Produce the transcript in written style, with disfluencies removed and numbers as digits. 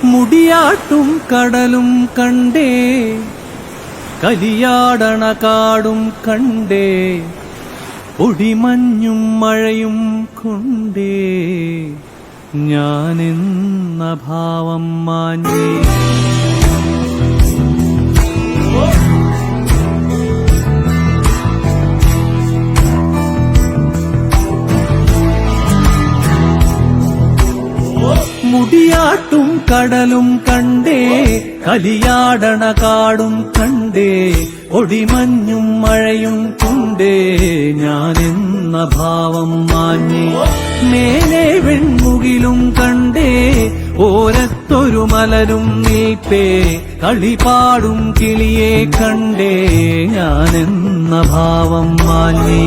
മുടിയാട്ടും കടലും കണ്ടേ, കലിയാടണ കാടും കണ്ടേ, പൊടിമഞ്ഞും മഴയും കൊണ്ടേ ഞാനെന്ന ഭാവം മാഞ്ഞേ. മുടിയാട്ടും കടലും കണ്ടേ, കലിയാടണ കാടും കണ്ടേ, ഒടിമഞ്ഞും മഴയും കൊണ്ടേ ഞാനെന്ന ഭാവം മാഞ്ഞേ. മേലെ വെൺമുകിലും കണ്ടേ, ഓരത്തൊരു മലരും നീപ്പേ, കളിപാടും കിളിയെ കണ്ടേ ഞാനെന്ന ഭാവം മാഞ്ഞേ.